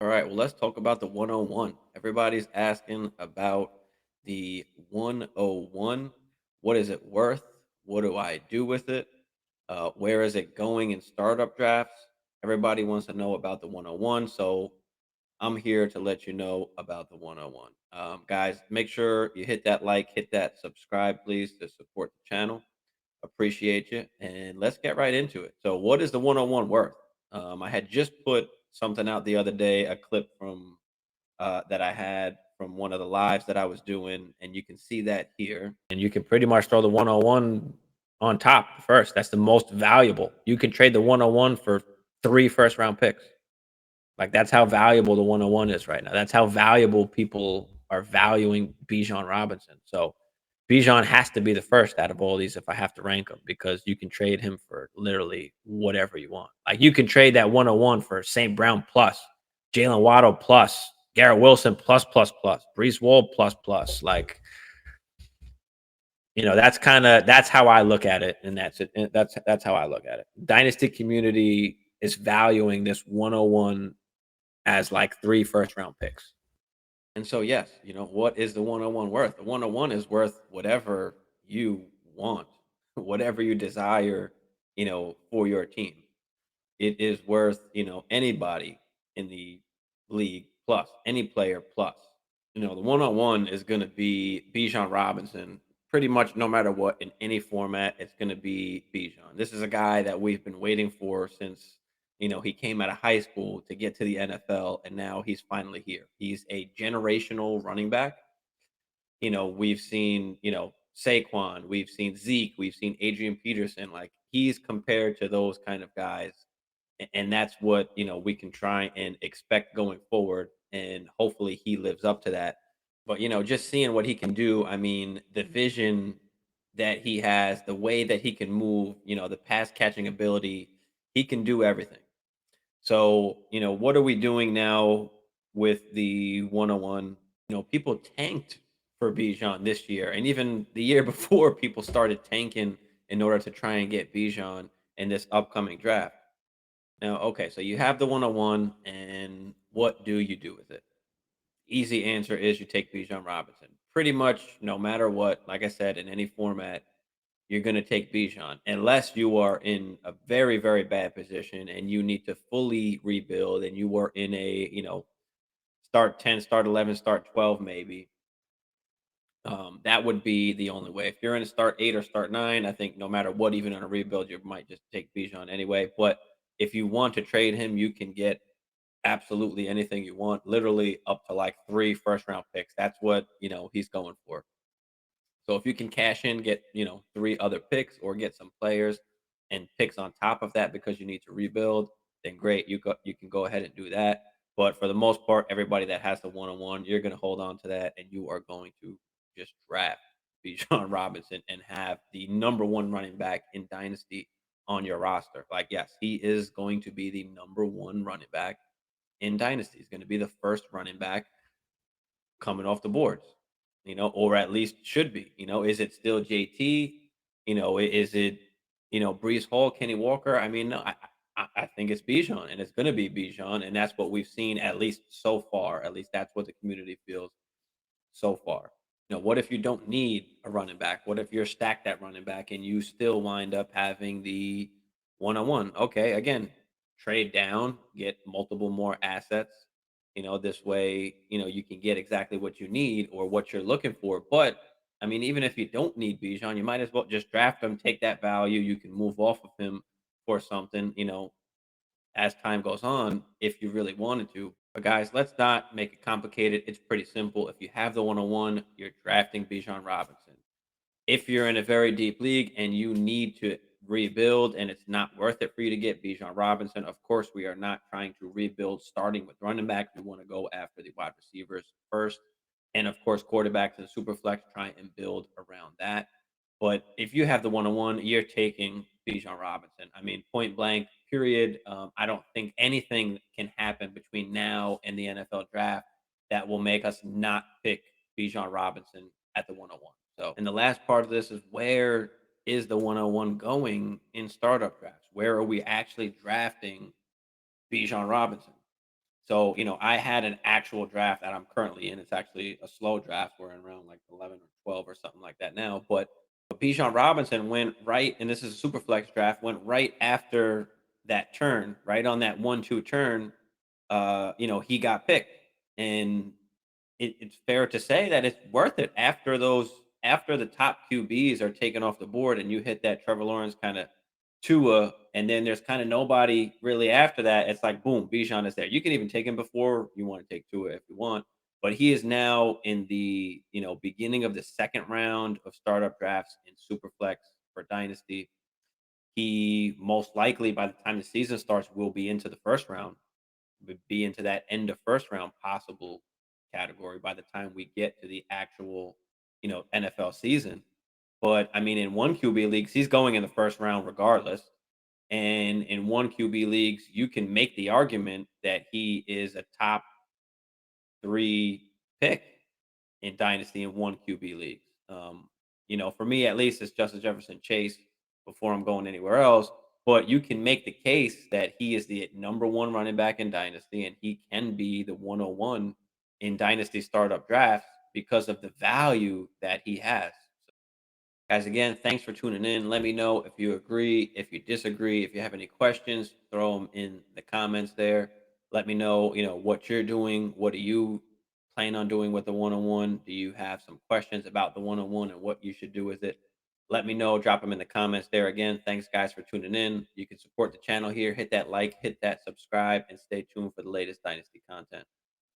All right, well, let's talk about the 101. Everybody's asking about the 101. What is it worth? What do I do with it? Where is it going in startup drafts? Everybody wants to know about the 101. So I'm here to let you know about the 101. Guys, make sure you hit that like, hit that subscribe, please, to support the channel. Appreciate you. And let's get right into it. So, what is the 101 worth? I had just put something out the other day, a clip from that I had from one of the lives that I was doing, and you can see that here. And you can pretty much throw the 101 on top first. That's the most valuable. You can trade the 101 for 3 first round picks. Like that's how valuable the 101 is right now. That's how valuable people are valuing Bijan Robinson. So Bijan has to be the first out of all these if I have to rank them because you can trade him for literally whatever you want. Like you can trade that 101 for St. Brown plus, Jalen Waddle plus, Garrett Wilson plus, Brees Wall plus. Like, that's how I look at it. And that's it. And that's how I look at it. Dynasty community is valuing this 101 as like 3 first round picks. And so, yes, what is the 101 worth? The 101 is worth whatever you want, whatever you desire, for your team. It is worth, anybody in the league plus, any player plus. The 101 is going to be Bijan Robinson pretty much no matter what in any format. It's going to be Bijan. This is a guy that we've been waiting for since he came out of high school to get to the NFL, and now he's finally here. He's a generational running back. We've seen Saquon, we've seen Zeke, we've seen Adrian Peterson. Like he's compared to those kind of guys, and that's what we can try and expect going forward, and hopefully he lives up to that. But just seeing what he can do, I mean, the vision that he has, the way that he can move, the pass catching ability, he can do everything. So, what are we doing now with the 101? People tanked for Bijan this year. And even the year before, people started tanking in order to try and get Bijan in this upcoming draft. Now, okay, so you have the 101, and what do you do with it? Easy answer is you take Bijan Robinson. Pretty much no matter what, like I said, in any format, you're going to take Bijan unless you are in a very, very bad position and you need to fully rebuild and you are in a, start 10, start 11, start 12, maybe. That would be the only way. If you're in a start 8 or start 9, I think no matter what, even on a rebuild, you might just take Bijan anyway. But if you want to trade him, you can get absolutely anything you want, literally up to like 3 first round picks. That's what, he's going for. So if you can cash in, get, 3 other picks or get some players and picks on top of that because you need to rebuild, then great. You can go ahead and do that. But for the most part, everybody that has the 101, you're going to hold on to that and you are going to just draft Bijan Robinson and have the number 1 running back in Dynasty on your roster. Like, yes, he is going to be the number 1 running back in Dynasty. He's going to be the first running back coming off the boards, or at least should be. Is it still JT? Is it, Brees Hall, Kenny Walker? I mean, no, I think it's Bijan, and it's going to be Bijan, and that's what we've seen at least so far. At least that's what the community feels so far. What if you don't need a running back? What if you're stacked at running back and you still wind up having the 101? Okay, again, trade down, get multiple more assets. This way, you can get exactly what you need or what you're looking for. But I mean, even if you don't need Bijan, you might as well just draft him, take that value. You can move off of him for something, as time goes on if you really wanted to. But guys, let's not make it complicated. It's pretty simple. If you have the 101, you're drafting Bijan Robinson. If you're in a very deep league and you need to rebuild and it's not worth it for you to get Bijan Robinson, of course, we are not trying to rebuild starting with running back. We want to go after the wide receivers first. And of course, quarterbacks and super flex, try and build around that. But if you have the 101, you're taking Bijan Robinson. I mean, point blank, period. I don't think anything can happen between now and the NFL draft that will make us not pick Bijan Robinson at the 101. So, and the last part of this is where is the 101 going in startup drafts? Where are we actually drafting Bijan Robinson? So, I had an actual draft that I'm currently in. It's actually a slow draft. We're in around like 11 or 12 or something like that now. But Bijan Robinson went right, and this is a super flex draft, went right after that turn, right on that 1-2 turn. He got picked. And it's fair to say that it's worth it after the top QBs are taken off the board and you hit that Trevor Lawrence kind of Tua, and then there's kind of nobody really after that. It's like boom, Bijan is there. You can even take him before you want to take Tua if you want, but he is now in the beginning of the second round of startup drafts in Superflex for Dynasty. He most likely by the time the season starts will be into the first round, would be into that end of first round possible category by the time we get to the actual, NFL season. But I mean, in one QB leagues, he's going in the first round regardless. And in one QB leagues, you can make the argument that he is a top three pick in Dynasty in one QB leagues. For me at least, it's Justin Jefferson Chase before I'm going anywhere else. But you can make the case that he is the number one running back in Dynasty, and he can be the 101 in Dynasty startup drafts because of the value that he has. Guys, again, thanks for tuning in. Let me know if you agree, if you disagree, if you have any questions, throw them in the comments there. Let me know, what you're doing. What do you plan on doing with the one-on-one? Do you have some questions about the one-on-one and what you should do with it? Let me know. Drop them in the comments there. Again, thanks guys for tuning in. You can support the channel here. Hit that like, hit that subscribe, and stay tuned for the latest Dynasty content.